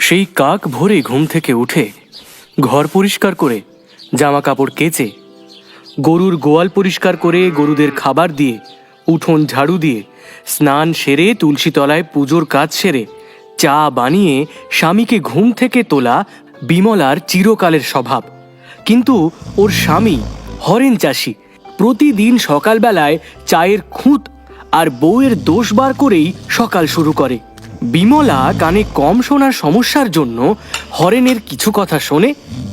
সেই কাক ভোরে ঘুম থেকে উঠে ঘর পরিষ্কার করে, জামা কাপড় কেচে, গরুর গোয়াল পরিষ্কার করে, গরুদের খাবার দিয়ে, উঠোন ঝাড়ু দিয়ে, স্নান সেরে তুলসী তলায় পুজোর কাজ সেরে, চা বানিয়ে স্বামীকে ঘুম থেকে তোলা বিমলার চিরকালের স্বভাব। কিন্তু ওর স্বামী হরেন চাষি প্রতিদিন সকালবেলায় চায়ের খুঁত আর বউয়ের দোষ বার করেই সকাল শুরু করে। বিমলা কানে কম শোনার সমস্যার জন্য হরেনের কিছু কথা শোনে,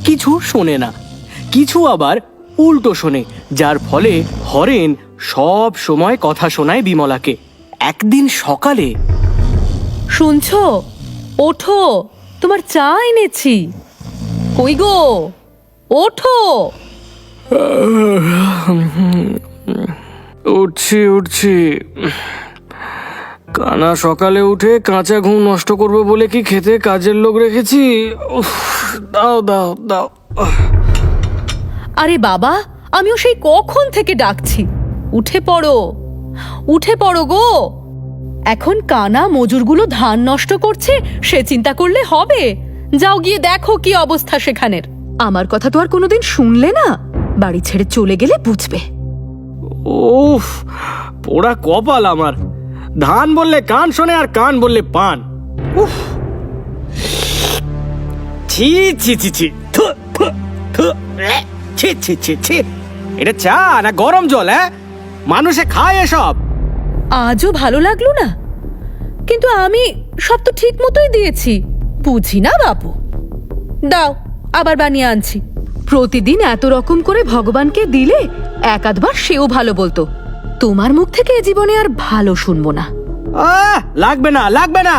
কিছু শোনে না, কিছু আবার উল্টো শোনে, যার ফলে হরেন সব সময় কথা শোনায় বিমলাকে। একদিন সকালে, শুনছো? ওঠো, তোমার চা এনেছি। কই গো, ওঠো। উঠছি উঠছি। কানা সকালে উঠে কাঁচা ঘুম নষ্ট করবে বলে কি খেতে কাজের লোক রেখেছি? দাও দাও দাও। আরে বাবা, আমিও সেই কখন থেকে ডাকছি। উঠে পড়ো, উঠে পড়ো গো। এখন কানা মজুরগুলো ধান নষ্ট করছে, সে চিন্তা করলে হবে? যাও গিয়ে দেখো কি অবস্থা সেখানের। আমার কথা তো আর কোনোদিন শুনলে না, বাড়ি ছেড়ে চলে গেলে বুঝবে। উফ, পোড়া কপাল আমার। ধান বললে কান শোনে আর কান বললে পান। উফ, ছি ছি ছি ছি, থু, থু, থু, ছি ছি ছি ছি। এটা চা না গরম জল? মানুষে খায় এসব? আজও ভালো লাগলো না, কিন্তু আমি সব তো ঠিক মতোই দিয়েছি। বুঝি না বাবু। দাও, আবার বানিয়ে আনছি। প্রতিদিন এত রকম করে ভগবানকে দিলে এক আধবার সেও ভালো বলতো। তোমার মুখ থেকে এ জীবনে আর ভালো শুনবো না। লাগবে না, লাগবে না।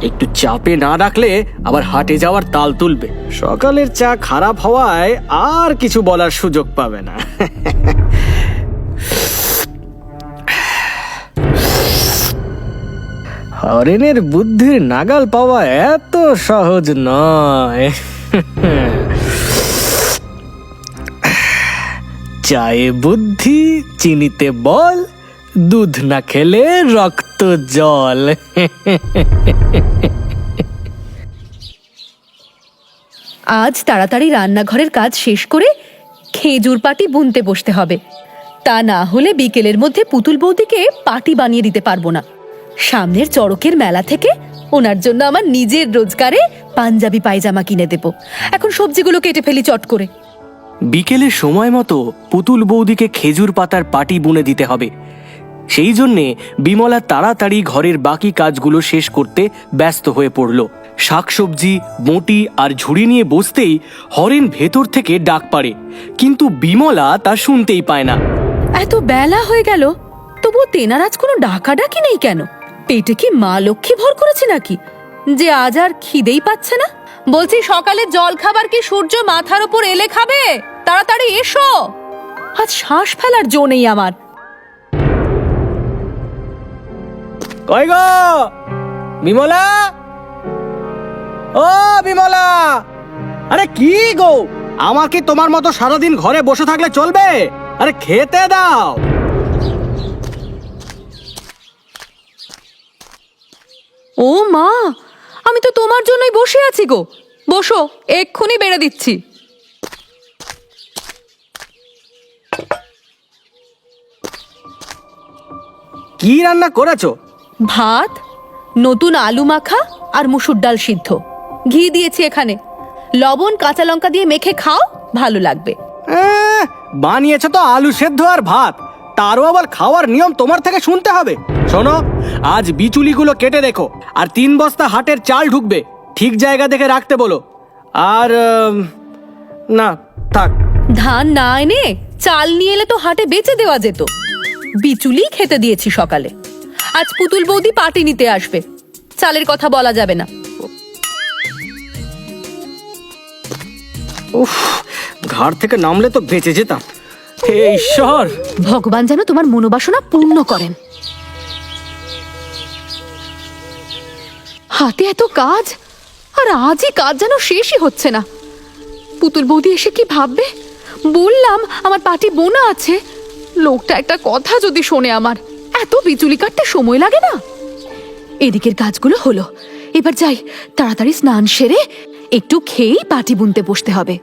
একটু চাপে না রাখলে আবার হাটে যাওয়ার তাল তুলবে। সকালের চা খারাপ হওয়ায় আর কিছু বলার সুযোগ পাবে না। হরেনের বুদ্ধির নাগাল পাওয়া এত সহজ নয়। চায়ে বুদ্ধি, চিনিতে বল, দুধ না খেলে রক্ত জল। আজ তাড়াতাড়ি রান্নাঘরের কাজ শেষ করে খেজুর পাটি বুনতে বসতে হবে। তা না হলে বিকেলের মধ্যে পুতুল বৌদিকে পাটি বানিয়ে দিতে পারবো না। সামনের চড়কের মেলা থেকে ওনার জন্য আমার নিজের রোজগারে পাঞ্জাবি পায়জামা কিনে দেব। এখন সবজিগুলো কেটে ফেলি চট করে। বিকেলের সময় মতো পুতুল বৌদিকে খেজুর পাতার পাটি বুনে দিতে হবে। সেই জন্যে বিমলা তাড়াতাড়ি ঘরের বাকি কাজগুলো শেষ করতে ব্যস্ত হয়ে পড়ল। শাকসবজি, বঁটি আর ঝুড়ি নিয়ে বসতেই হরেন ভেতর থেকে ডাক পাড়ে, কিন্তু বিমলা তা শুনতেই পায় না। এত বেলা হয়ে গেল, তবুও তেনার আজ কোনো ডাকাডাকি নেই কেন? পেটে কি মা লক্ষ্মী ভর করেছে নাকি, যে আজ আর খিদেই পাচ্ছে না? বলছি, সকালে জল খাবার কি সূর্য মাথার উপর এলে খাবে? তাড়াতাড়ি এসো, আজ শ্বাস ফেলার জো নেই আমার। কই গো বিমলা? ও বিমলা! আরে কি গো, আমাকে তোমার মতো সারাদিন ঘরে বসে থাকলে চলবে? আরে খেতে দাও। ও মা, আমি তো তোমার জন্যই বসে আছি গো। বসো, এক্ষুনি বেড়ে দিচ্ছি। কি রান্না করেছো? ভাত, নতুন আলু মাখা আর মুসুর ডাল সিদ্ধ। ঘি দিয়েছি এখানে, লবণ কাঁচা লঙ্কা দিয়ে মেখে খাও, ভালো লাগবে। বানিয়েছো তো আলু সেদ্ধ আর ভাত, তারও আবার খাওয়ার নিয়ম তোমার থেকে শুনতে হবে? শোনো, আজ বিচুলিগুলো কেটে রেখো, আর 3 বস্তা হাটের চাল ঢুকবে, ঠিক জায়গা দেখে রাখতে বলো। আর না থাক। ধান না এনে চাল নিয়ে এলে তো হাটে বেচে দেওয়া যেত। বিচুলি খেতে দিয়েছি সকালে। আজ পুতুল বৌদি পাটি নিতে আসবে, চালের কথা বলা যাবে না। উফ, ঘাড় থেকে নামলে তো বেঁচে যেতাম। হে ঈশ্বর, ভগবান যেন তোমার মনোবাসনা পূর্ণ করেন। হাতে এত কাজ, আর আজই কাজ যেন শেষই হচ্ছে না। পুতুল বৌদি এসে কি ভাববে? বললাম আমার পাটি বোনা আছে, লোকটা একটা কথা যদি শোনে আমার, এত বিচুলি কাটতে সময় লাগে না? এদিকের কাজগুলো হলো, এবার যাই, তাড়াতাড়ি স্নান সেরে একটু খেয়েই পাটি বুনতে বসতে হবে।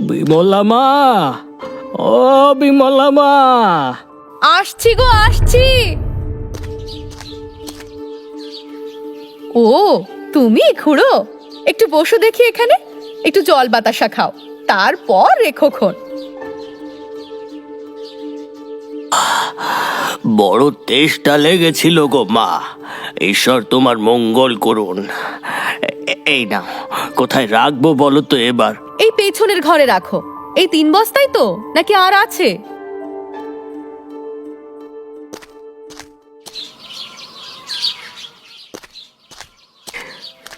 বিমলা মা, ও বিমলা মা। আসছি গো, আসছি। ও, তুমি খুড়ো, একটু বসো দেখি এখানে, একটু জল বাতাসা খাও, তারপর রেখো খন। বড় তেষ্টা লেগেছিল গো মা, ঈশ্বর তোমার মঙ্গল করুন। এই নাও, কোথায় রাখবো বলো তো এবার? এই পেছনের ঘরে রাখো। এই 3 বস্তাই তো, নাকি আর আছে?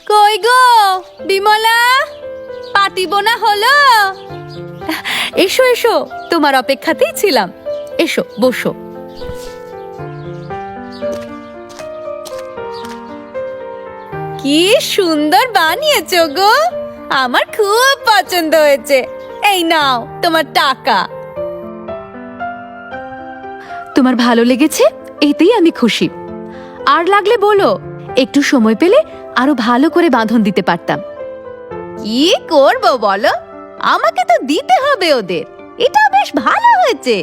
কই গো বিমলা, পাটি বোনা হলো? এসো এসো, তোমার অপেক্ষাতেই ছিলাম, এসো বসো। কি সুন্দর বানিয়েছো গো, আমার খুব পছন্দ হয়েছে। এই নাও তোমার টাকা। তোমার ভালো লেগেছে, এতেই আমি খুশি। আর লাগলে বলো, একটু সময় পেলে আরো ভালো করে বাঁধন দিতে পারতাম। কি করব বলো, আমাকে তো দিতে হবে ওদের। এটা বেশ ভালো হয়েছে,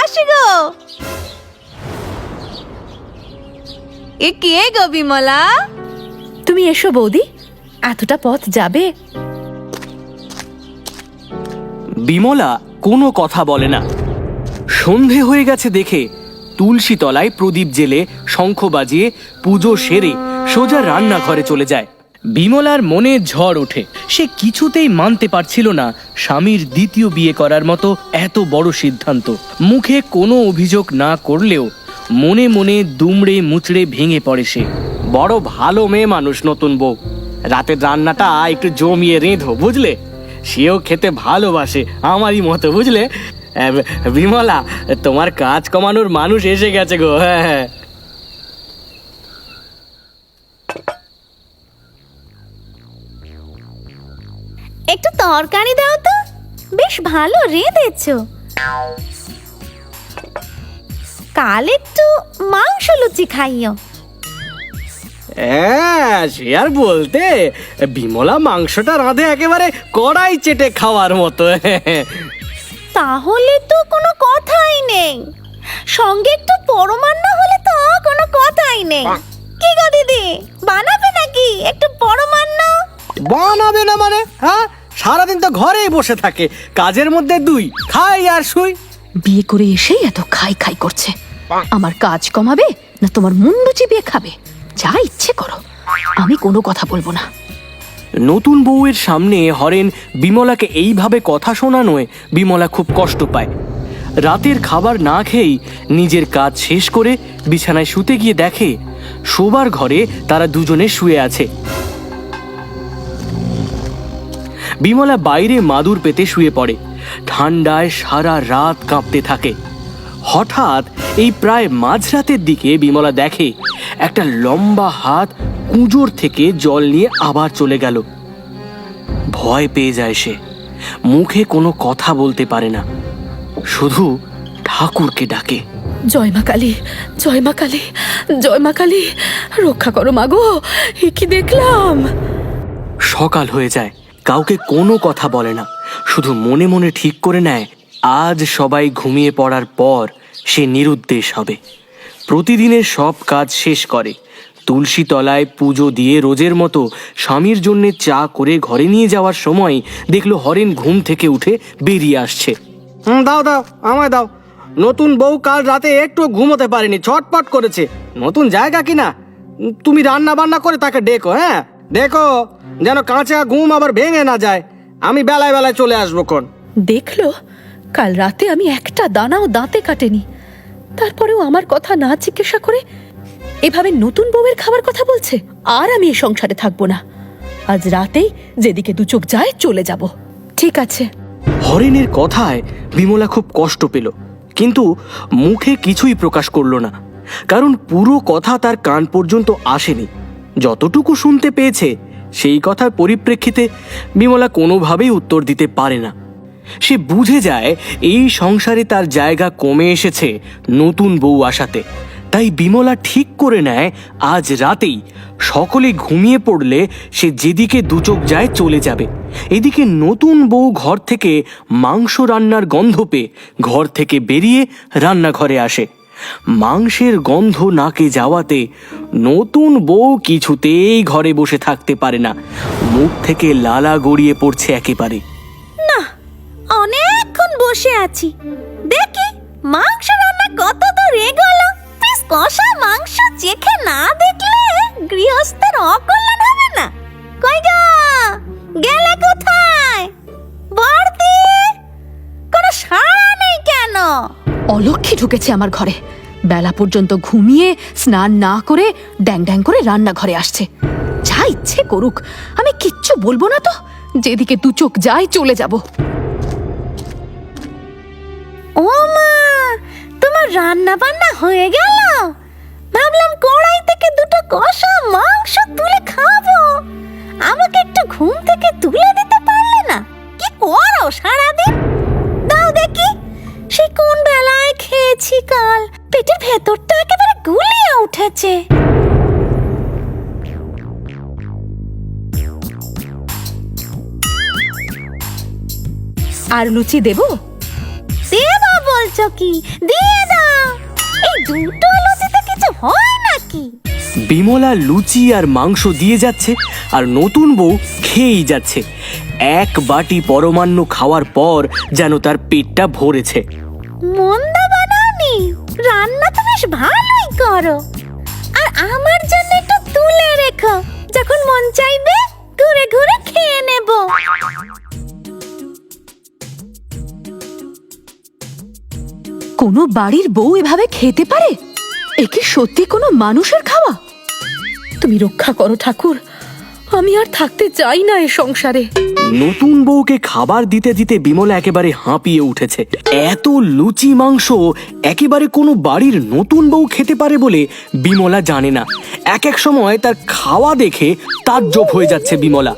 আসি গো। এ কে গো বিমলা? তুমি এসো বৌদি, এতটা পথ যাবে? বিমলা কোনো কথা বলে না। সন্ধে হয়ে গেছে দেখে তুলসী তলায় প্রদীপ জেলে শঙ্খ বাজিয়ে পুজো সেরে সোজা রান্নাঘরে চলে যায়। বিমলার মনে ঝড় ওঠে। সে কিছুতেই মানতে পারছিল না স্বামীর দ্বিতীয় বিয়ে করার মতো এত বড় সিদ্ধান্ত। মুখে কোনো অভিযোগ না করলেও মনে মনে দুমড়ে মুচড়ে ভেঙে পড়ে সে। বড় ভালো মেয়ে মানুষ নতুন বউ, রাতের রান্নাটা একটু জমিয়ে রেঁধো বুঝলে, সেও খেতে ভালোবাসে আমারই মতো বুঝলে। বিমলা, তোমার কাজ কমানোর মানুষ এসে গেছে গো। হ্যাঁ, একটু তরকারি দাও তো, বেশ ভালো রেঁধেছো। কাল একটু মাংস লুচি খাইও। হ্যাঁ, সে আর বলতে, বিমলা মাংসটা রাঁধে একেবারে কড়াই চেটে খাওয়ার মতো। তাহলে তো কোনো কথাই নেই, সঙ্গে একটু পরমান্ন হলে তো কোনো কথাই নেই। কি গো দিদি, বানাবে নাকি একটু পরমান্ন? বানাবে না মানে? হ্যাঁ, সারাদিন তো ঘরেই বসে থাকে, কাজের মধ্যে দুই, খাই আর শুই। বিয়ে করে এসেই এত খাই খাই করছে। আমার কাজ কমাবে না তোমার মুন্ডু চিবিয়ে খাবে? যা ইচ্ছে করো, আমি কোনো কথা বলবো না। নতুন বউয়ের সামনে হরেন বিমলাকে এইভাবে কথা শোনানোয় বিমলা খুব কষ্ট পায়। রাতের খাবার না খেয়েই নিজের কাজ শেষ করে বিছানায় শুতে গিয়ে দেখে শোবার ঘরে তারা দুজনে শুয়ে আছে। বিমলা বাইরে মাদুর পেতে শুয়ে পড়ে, ঠান্ডায় সারা রাত কাঁপতে থাকে। হঠাৎ এই প্রায় মাঝরাতের দিকে বিমলা দেখে একটা লম্বা হাত কুঁজোর থেকে জল নিয়ে আবার চলে গেল। ভয় পেয়ে যায় সে, মুখে কোনো কথা বলতে পারে না, শুধু ঠাকুরকে ডাকে, জয় মা কালী, জয় মা কালী, জয় মা কালী, রক্ষা করো মাগো, এ কি দেখলাম। সকাল হয়ে যায়, কাউকে কোনো কথা বলে না, শুধু মনে মনে ঠিক করে নেয় আজ সবাই ঘুমিয়ে পড়ার পর সে নিরুদ্দেশ হবে। প্রতিদিনের সব কাজ শেষ করে তুলসী তলায় পুজো দিয়ে রোজের মতো স্বামীর জন্য চা করে ঘরে নিয়ে যাওয়ার সময় দেখলো হরেন ঘুম থেকে উঠে বেরিয়ে আসছে। দাও দাও, আমায় দাও। নতুন বউ কাল রাতে একটু ঘুমোতে পারেনি, ছটপট করেছে। নতুন জায়গা কিনা, তুমি রান্না বান্না করে তাকে ডেকো। হ্যাঁ, দেখো যেন কাঁচা ঘুম আবার ভেঙে না যায়। আমি বেলায় বেলায় চলে আসবো কোন। দেখলো, কাল রাতে আমি একটা দানাও দাঁতে কাটেনি, তারপরেও আমার কথা না জিজ্ঞাসা করে এভাবে নতুন বউয়ের খাবার কথা বলছে। আর আমি এই সংসারে থাকবো না, আজ রাতেই যেদিকে দু চোখ যায় চলে যাব। ঠিক আছে। হরেনের কথায় বিমলা খুব কষ্ট পেল, কিন্তু মুখে কিছুই প্রকাশ করলো না, কারণ পুরো কথা তার কান পর্যন্ত আসেনি। যতটুকু শুনতে পেয়েছে সেই কথার পরিপ্রেক্ষিতে বিমলা কোনোভাবেই উত্তর দিতে পারে না। সে বুঝে যায় এই সংসারে তার জায়গা কমে এসেছে নতুন বউ আসাতে। তাই বিমলা ঠিক করে নেয় আজ রাতেই সকলে ঘুমিয়ে পড়লে সে যেদিকে দুচোখ যায় চলে যাবে। এদিকে নতুন বউ ঘর থেকে মাংস রান্নার গন্ধ পেয়ে ঘর থেকে বেরিয়ে রান্নাঘরে আসে। মাংসের গন্ধ নাকে যাওয়াতে নতুন বউ কিছুতেই ঘরে বসে থাকতে পারে না, মুখ থেকে লালা গড়িয়ে পড়ছে একেবারে। না, অনেকক্ষণ বসে আছি, দেখি মাংস রান্না কত দূর এগোলো। প্লিজ কষা মাংস চেখে না দেখলে গৃহস্থের অকল্যাণ হবে না। কই গো, গেলে কোথায়? বর্দি, কোনো সাড়া নেই কেন? অলক্ষী ঢুকেছে আমার ঘরে, বেলা পর্যন্ত ঘুমিয়ে স্নান না করে ড্যাং ড্যাং করে রান্নাঘরে আসছে। যা ইচ্ছে করুক, আমি কিচ্ছু বলবো না তো, যেদিকে দু চোখ যায় চলে যাব। ও মা, তোমার রান্না বান্না হয়ে গেল? ভাবলাম কড়াই থেকে দুটো কষা মাংস তুলে খাবো। আমাকে একটু ঘুম থেকে তুলে দিতে পারলে না? কি করো সারাদিন? দাও দেখি, সে কোন বেলায় খেয়েছি কাল, পেটের ভেতরটা একেবারে গুলিয়ে উঠেছে। আর লুচি দেবো? দেবা বলছো কি? দিয়ে দাও। এই দুটো লুচিতে কিছু হয় নাকি? বিমলা লুচি আর মাংস দিয়ে যাচ্ছে আর নতুন বউ খেয়েই যাচ্ছে। এক বাটি পরমান্ন খাওয়ার পর যেন তার পেটটা ভরেছে। মন্দ বানাওনি, রান্না তো বেশ ভালোই করো। আর আমার জন্য একটু তুলে রেখো, যখন মন চাইবে ঘুরে ঘুরে খেয়ে নেব। কোনো বাড়ির বউ এভাবে খেতে পারে? এ কি সত্যি কোনো মানুষের খাওয়া? তুমি রক্ষা করো ঠাকুর, আমি আর থাকতে চাই না এ সংসারে। নতুন বউকে খাবার দিতে দিতে বিমলা একেবারে হাঁপিয়ে উঠেছে। এত লুচি মাংস একেবারে কোনো বাড়ির নতুন বউ খেতে পারে বলে বিমলা জানে না। এক এক সময় তার খাওয়া দেখে তাজ্জব হয়ে যাচ্ছে বিমলা।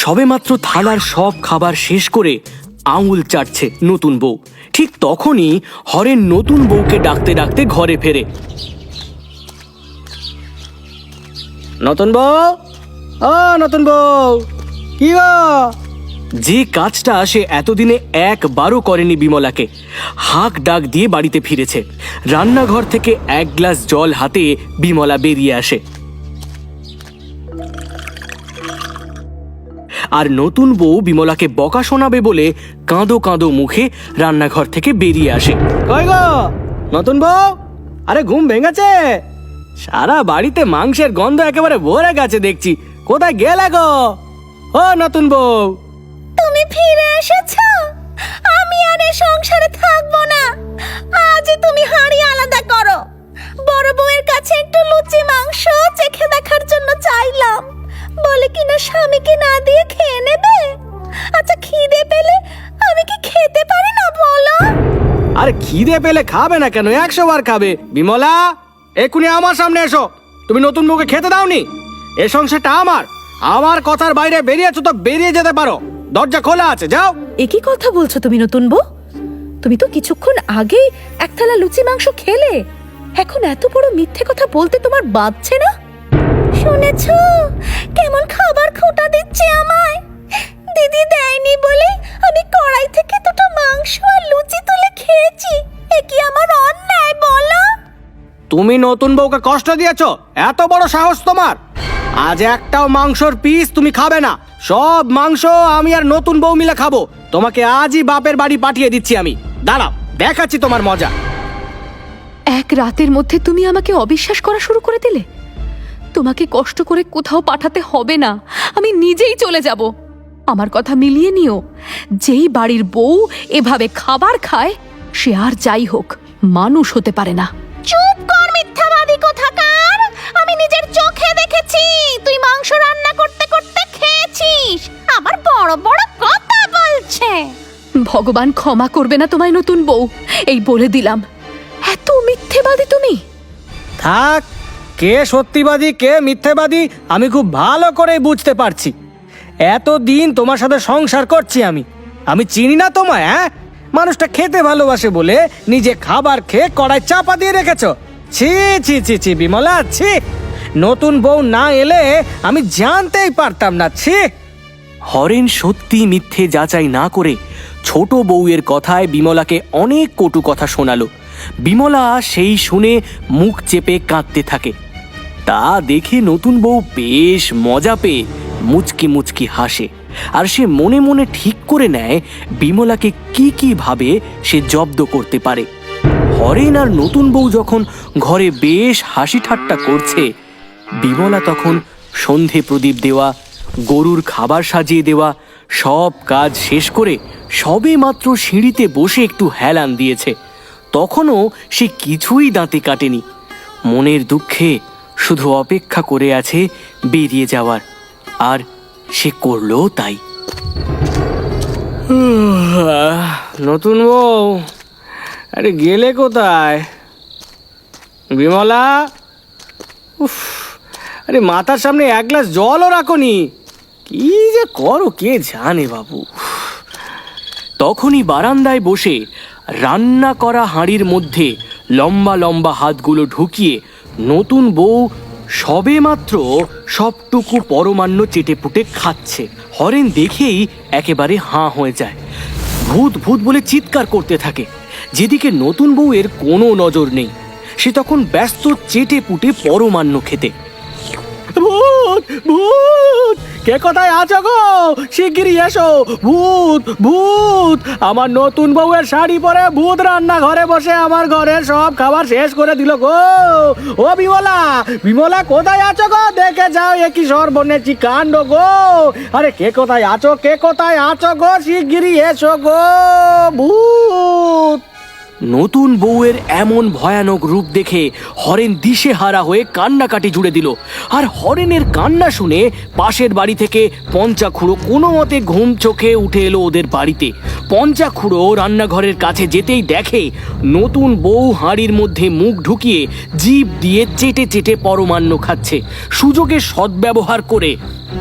সবেমাত্র থালার সব খাবার শেষ করে আঙুল চাটছে নতুন বউ। ঠিক তখনই হরেন নতুন বউকে ডাকতে ডাকতে ঘরে ফেরে। নতুন বউ, ও নতুন বউ, কি গো? যে কাজটা সে এতদিনে একবারও করেনি বিমলাকে, হাঁক ডাক দিয়ে বাড়িতে ফিরেছে। রান্নাঘর থেকে এক গ্লাস জল হাতে বিমলা বেরিয়ে আসে। আর নতুন বউ বিমলাকে বকা শোনাবে বলে কাঁদো কাঁদো মুখে রান্নাঘর থেকে বেরিয়ে আসে। কই গো নতুন বউ, আরে ঘুম ভেঙেছে? সারা বাড়িতে মাংসের গন্ধ একেবারে ভরে গেছে দেখছি, কোথায় গেলে গো? ও নতুন বউ, তুমি ফিরে এসেছো? আমি আর এই সংসারে থাকবো না। আজ তুমি হাঁড়ি আলাদা করো। বড় বউয়ের কাছে একটু লুচি মাংস চেখে দেখার জন্য চাইলাম, বলে কিনা স্বামীকে না দিয়ে খেয়ে নেবে। আচ্ছা, খিদে পেলে আমি কি খেতে পারি না বলো? আরে খিদে পেলে খাবে না কেন? 100 বার খাবে। বিমলা, এক্ষুনি আমার সামনে এসো। তুমি নতুন বউকে খেতে দাওনি? এ সংসারটা আমার। আমার কথার বাইরে বেরিয়েছো তো বেরিয়ে যেতে পারো, দরজা খোলা আছে, যাও। একই কথা বলছো তুমি নতুন বউ? তুমি তো কিছুক্ষণ আগেই এক থালা লুচি মাংস খেলে, এখন এত বড় মিথ্যে কথা বলতে তোমার বাধছে না? শুনেছো কেমন খাবার খোঁটা দিচ্ছে আমায়? দিদি দেয়নি বলে আমি কড়াই থেকে দুটো মাংস আর লুচি তুলে খেয়েছি। এ কি আমার অন্যায় বলো? তুমি নতুন বউকে কষ্ট দিয়েছো? এত বড় সাহস তোমার? আজ একটাও মাংসর পিস তুমি খাবে না। সব মাংস আমি আর নতুন বউ মিলে খাবো। তোমাকে আজই বাপের বাড়ি পাঠিয়ে দিচ্ছি আমি। দাঁড়াও, দেখাচ্ছি তোমার মজা। এক রাতের মধ্যে তুমি আমাকে অবিশ্বাস করা শুরু করে দিলে। তোমাকে কষ্ট করে কোথাও পাঠাতে হবে না, আমি নিজেই চলে যাব। আমার কথা মিলিয়ে নিও, যেই বাড়ির বউ এভাবে খাবার খায় সে আর যাই হোক মানুষ হতে পারে না। চুপ কর মিথ্যাবাদী কোথাকার! আমি নিজের চোখে দেখেছি তুই মাংস রান্না করতে করতে খেয়েছিস। আবার বড় বড় কথা বলছে। ভগবান ক্ষমা করবে না তোমায় নতুন বউ, এই বলে দিলাম। এত মিথ্যেবাদী তুমি। থাক, কে সত্যিবাদী কে মিথ্যেবাদী আমি খুব ভালো করে বুঝতে পারছি। এতদিন তোমার সাথে সংসার করছি আমি, আমি চিনি না তোমায়? হ্যাঁ, মানুষটা খেতে ভালোবাসে বলে নিজে খাবার খেয়ে কড়াই চাপা দিয়ে রেখেছো। ছি ছি ছি ছি বিমলা, ছি! নতুন বউ না এলে আমি জানতেই পারতাম না। ছি! হরেন সত্যি মিথ্যে যাচাই না করে ছোট বউয়ের কথায় বিমলাকে অনেক কটু কথা শোনালো। বিমলা সেই শুনে মুখ চেপে কাঁদতে থাকে। তা দেখে নতুন বউ বেশ মজা পেয়ে মুচকি মুচকি হাসে, আর সে মনে মনে ঠিক করে নেয় বিমলাকে কি কি ভাবে সে জব্দ করতে পারে। হরেন আর নতুন বউ যখন ঘরে বেশ হাসি ঠাট্টা করছে, বিমলা তখন সন্ধে প্রদীপ দেওয়া, গরুর খাবার সাজিয়ে দেওয়া সব কাজ শেষ করে সবে মাত্র সিঁড়িতে বসে একটু হেলান দিয়েছে। তখনও সে কিছুই দাঁতে কাটেনি। মনের দুঃখে শুধু অপেক্ষা করে আছে বেরিয়ে যাওয়ার, আর সে করলো তাই। নতুন বউ, আরে গেলে কোথায়? বিমলা, উফ, আরে মাথার সামনে এক গ্লাস জলও রাখোনি। কি যে করো কে জানে বাবু। তখনই বারান্দায় বসে রান্না করা হাঁড়ির মধ্যে লম্বা লম্বা হাতগুলো ঢুকিয়ে নতুন বউ সবেমাত্র সবটুকু পরমান্ন চেটেপুটে খাচ্ছে। হরেন দেখেই একেবারে হাঁ হয়ে যায়। ভূত ভূত বলে চিৎকার করতে থাকে। যেদিকে নতুন বউয়ের কোনো নজর নেই, সে তখন ব্যস্ত চেটেপুটে পরমান্ন খেতে। ভূত ভূত, কে কোথায় আছো গো? শিগগিরই এসো। ভূত ভূত, আমার নতুন বউয়ের শাড়ি পরে ভূত রান্না ঘরে বসে আমার ঘরের সব খাবার শেষ করে দিল গো। ও বিমলা, বিমলা কোথায় আছো গো? দেখে যাও, এ কি সর্বনেচি কাণ্ড গো। আরে কে কোথায় আছো, কে কোথায় আছো গো? শিগগিরই এসো গো। ভূত! নতুন বউয়ের এমন ভয়ানক রূপ দেখে হরেন দিশেহারা হয়ে কান্নাকাটি জুড়ে দিল। আর হরেনের কান্না শুনে পাশের বাড়ি থেকে পঞ্চাখুড়ো কোনো মতে ঘুম চোখে উঠে এলো ওদের বাড়িতে। পঞ্চাখুড়ো রান্নাঘরের কাছে যেতেই দেখে নতুন বউ হাঁড়ির মধ্যে মুখ ঢুকিয়ে জিভ দিয়ে চেটে চেটে পরমান্ন খাচ্ছে। সুযোগের সদ্ব্যবহার করে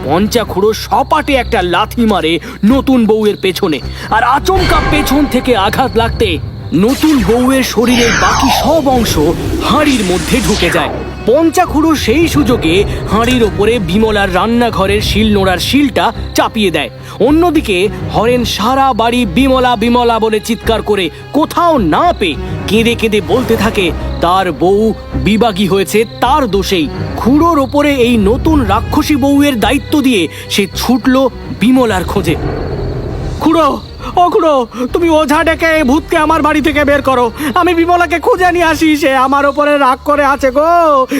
পঞ্চাখুড়ো সপাটে একটা লাথি মারে নতুন বউয়ের পেছনে, আর আচমকা পেছন থেকে আঘাত লাগতে নতুন বউয়ের শরীরের বাকি সব অংশ হাঁড়ির মধ্যে ঢুকে যায়। পঞ্চাখুড়ো সেই সুযোগে হাঁড়ির ওপরে বিমলার রান্নাঘরের শিল নোড়ার শিলটা চাপিয়ে দেয়। অন্যদিকে হরেন সারা বাড়ি বিমলা বিমলা বলে চিৎকার করে কোথাও না পেয়ে কেঁদে কেঁদে বলতে থাকে তার বউ বিবাগী হয়েছে তার দোষেই। খুড়োর ওপরে এই নতুন রাক্ষসী বউয়ের দায়িত্ব দিয়ে সে ছুটল বিমলার খোঁজে। খুড়ো, ও খুড়ো, তুমি ওঝা ডেকে এই ভূতকে আমার বাড়ি থেকে বের করো। আমি বিমলাকে খুঁজে নিয়ে আসি। সে আমার ওপরে রাগ করে আছে গো,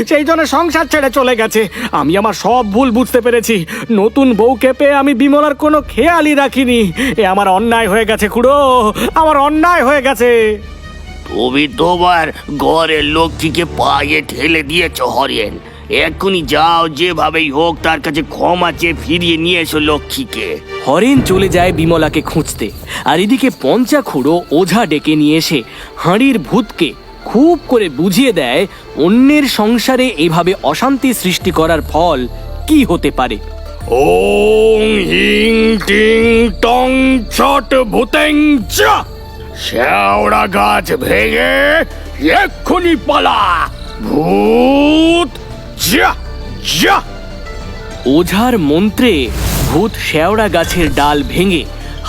সেই জন্য সংসার ছেড়ে চলে গেছে। আমি আমার সব ভুল বুঝতে পেরেছি। নতুন বউকে পেয়ে আমি বিমলার কোনো খেয়ালই রাখিনি। এ আমার অন্যায় হয়ে গেছে খুড়ো, আমার অন্যায় হয়ে গেছে। তুমি তোমার ঘরের লক্ষ্মীকে পায়ে ঠেলে দিয়েছ হরেন। এক্ষুনি যাও, যেভাবেই হোক তার কাছে ক্ষমা চেয়ে ফিরিয়ে নিয়ে এসো লক্ষ্মীকে। হরেন চলে যায় বিমলাকে খুঁজতে, আর এদিকে পঞ্চাখুড়ো ওঝা ডেকে নিয়ে এসে হাঁড়ির ভূতকে খুব করে বুঝিয়ে দেয় অন্যের সংসারে এভাবে অশান্তি সৃষ্টি করার ফল কি হতে পারে। ওং হিং টিং টং ছট ভূতেং চা, শেওড়া গাছ ভেঙে এক্ষুনি পালা ভূত। যা যা। ওঝার মন্ত্রে ভূত শেওড়া গাছের ডাল ভেঙে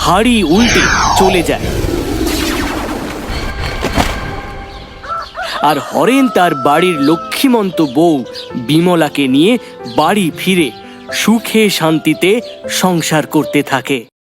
হাঁড়ি উল্টে চলে যায়, আর হরেন তার বাড়ির লক্ষ্মীমন্ত বউ বিমলাকে নিয়ে বাড়ি ফিরে সুখে শান্তিতে সংসার করতে থাকে।